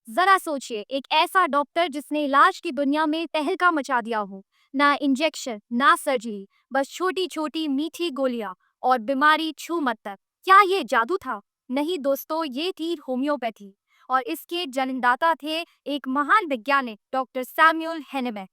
जरा सोचिए, एक ऐसा डॉक्टर जिसने इलाज की दुनिया में तहलका मचा दिया हो। ना इंजेक्शन, ना सर्जरी, बस छोटी छोटी मीठी गोलियां और बीमारी छू मत तक। क्या ये जादू था? नहीं दोस्तों, ये थी होम्योपैथी। और इसके जन्मदाता थे एक महान वैज्ञानिक डॉक्टर सैमुअल हेनेमैन।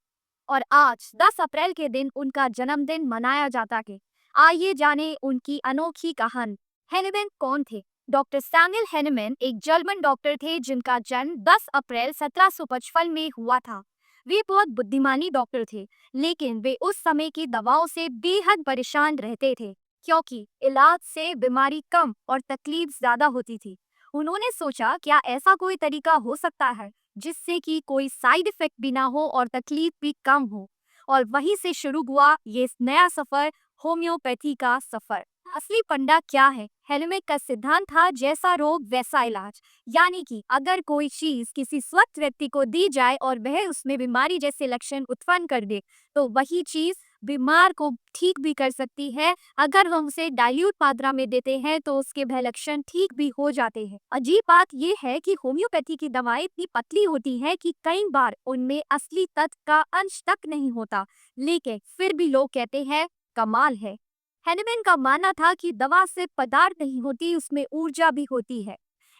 और आज 10 अप्रैल के दिन उनका जन्मदिन मनाया जाता है। आइए जाने उनकी अनोखी कहानी। हेनेमैन कौन थे? डॉक्टर सैमुअल हेनेमैन एक जर्मन डॉक्टर थे जिनका जन्म 10 अप्रैल 1755 में हुआ था। वे बहुत बुद्धिमानी डॉक्टर थे, लेकिन वे उस समय की दवाओं से बेहद परेशान रहते थे, क्योंकि इलाज से बीमारी कम और तकलीफ ज्यादा होती थी। उन्होंने सोचा, क्या ऐसा कोई तरीका हो सकता है जिससे कि कोई साइड इफेक्ट भी ना हो और तकलीफ भी कम हो। और वहीं से शुरू हुआ ये नया सफर, होम्योपैथी का सफर। असली फंडा क्या है? हेलमेट का सिद्धांत था, जैसा रोग वैसा इलाज। यानी कि अगर कोई चीज किसी स्वस्थ व्यक्ति को दी जाए और वह उसमें बीमारी जैसे लक्षण उत्पन्न कर दे, तो वही चीज बीमार को ठीक भी कर सकती है। अगर हम उसे डाइल्यूट मात्रा में देते हैं तो उसके भय लक्षण ठीक भी हो जाते हैं। अजीब बात यह है कि होम्योपैथी की दवाएं इतनी पतली होती हैं कि कई बार उनमें असली तत्व का अंश तक नहीं होता, लेकिन फिर भी लोग कहते हैं कमाल है। हेनेमैन का मानना था कि दवा सिर्फ पदार्थ नहीं होती, उसमें ऊर्जा भी होती है।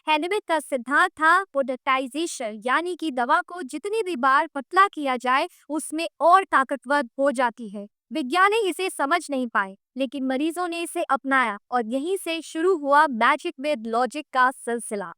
हेनेमैन का सिद्धांत था पोडेटाइजेशन, यानी कि दवा को जितनी भी बार पतला किया जाए उसमें और ताकतवर हो जाती है। वैज्ञानिक इसे समझ नहीं पाए, लेकिन मरीजों ने इसे अपनाया और यहीं से शुरू हुआ मैजिक विद लॉजिक का सिलसिला।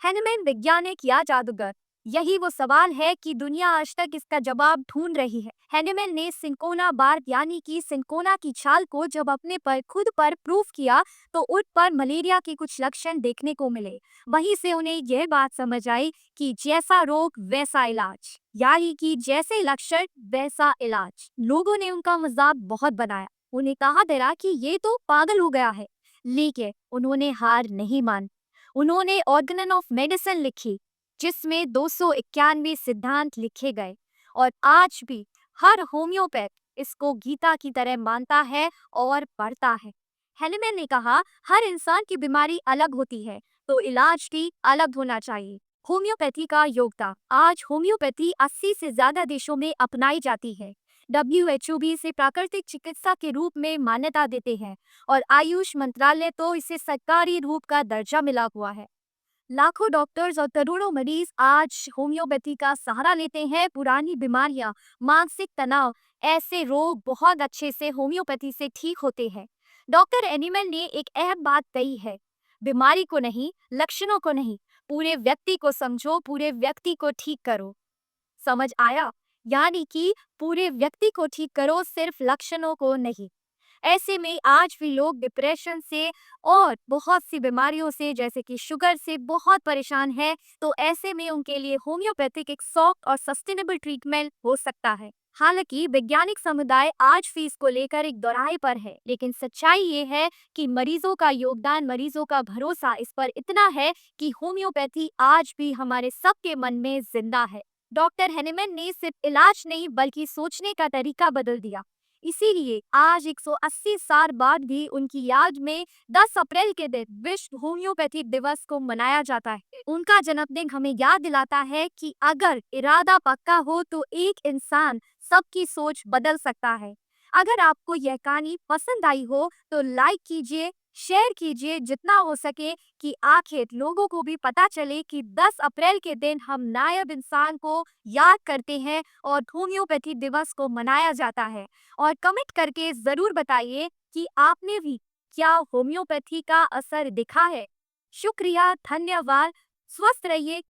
हेनेमैन वैज्ञानिक या जादूगर? यही वो सवाल है कि दुनिया आज तक इसका जवाब ढूंढ रही है। हेनेमैन ने सिंकोना बार्क यानी कि सिंकोना की छाल को जब अपने पर खुद पर प्रूफ किया, तो उन पर मलेरिया के कुछ लक्षण देखने को मिले। वहीं से उन्हें यह बात समझ आई कि जैसा रोग वैसा इलाज, यानी कि जैसे लक्षण वैसा इलाज। लोगों ने उनका मजाक बहुत बनाया, उन्हें कहा गया कि ये तो पागल हो गया है, लेकिन उन्होंने हार नहीं मानी। उन्होंने ऑर्गेनन ऑफ मेडिसिन लिखी, जिसमें 291 सिद्धांत लिखे गए। और आज भी हर होम्योपैथ इसको गीता की तरह मानता है और पढ़ता है। हेनेमैन ने कहा, हर इंसान की बीमारी अलग होती है, तो इलाज भी अलग होना चाहिए। होम्योपैथी का योगदान। आज होम्योपैथी 80 से ज्यादा देशों में अपनाई जाती है। WHO भी इसे प्राकृतिक चिकित्सा के रूप में मान्यता देते हैं और आयुष मंत्रालय तो इसे सरकारी रूप का दर्जा मिला हुआ है। लाखों डॉक्टर्स और करोड़ों मरीज आज होम्योपैथी का सहारा लेते हैं। पुरानी बीमारियां, मानसिक तनाव, ऐसे रोग बहुत अच्छे से होम्योपैथी से ठीक होते हैं। डॉक्टर एनिमल ने एक अहम बात कही है, बीमारी को नहीं, लक्षणों को नहीं, पूरे व्यक्ति को समझो, पूरे व्यक्ति को ठीक करो। समझ आया? यानी कि पूरे व्यक्ति को ठीक करो, सिर्फ लक्षणों को नहीं। ऐसे में आज भी लोग डिप्रेशन से और बहुत सी बीमारियों से, जैसे कि शुगर से बहुत परेशान है, तो ऐसे में उनके लिए होम्योपैथिक एक सॉफ्ट और सस्टेनेबल ट्रीटमेंट हो सकता है। हालांकि वैज्ञानिक समुदाय आज भी इसको लेकर एक दोराहे पर है, लेकिन सच्चाई ये है कि मरीजों का योगदान, मरीजों का भरोसा इस पर इतना है कि होम्योपैथी आज भी हमारे सबके मन में जिंदा है। डॉक्टर हेनेमैन ने सिर्फ इलाज नहीं बल्कि सोचने का तरीका बदल दिया। इसीलिए आज 180 साल बाद भी उनकी याद में 10 अप्रैल के दिन विश्व होम्योपैथी दिवस को मनाया जाता है। उनका जन्मदिन हमें याद दिलाता है कि अगर इरादा पक्का हो तो एक इंसान सबकी सोच बदल सकता है। अगर आपको यह कहानी पसंद आई हो तो लाइक कीजिए, शेयर कीजिए जितना हो सके, कि आखिर लोगों को भी पता चले कि 10 अप्रैल के दिन हम नायब इंसान को याद करते हैं और होम्योपैथी दिवस को मनाया जाता है। और कमेंट करके जरूर बताइए कि आपने भी क्या होम्योपैथी का असर दिखा है। शुक्रिया, धन्यवाद, स्वस्थ रहिए।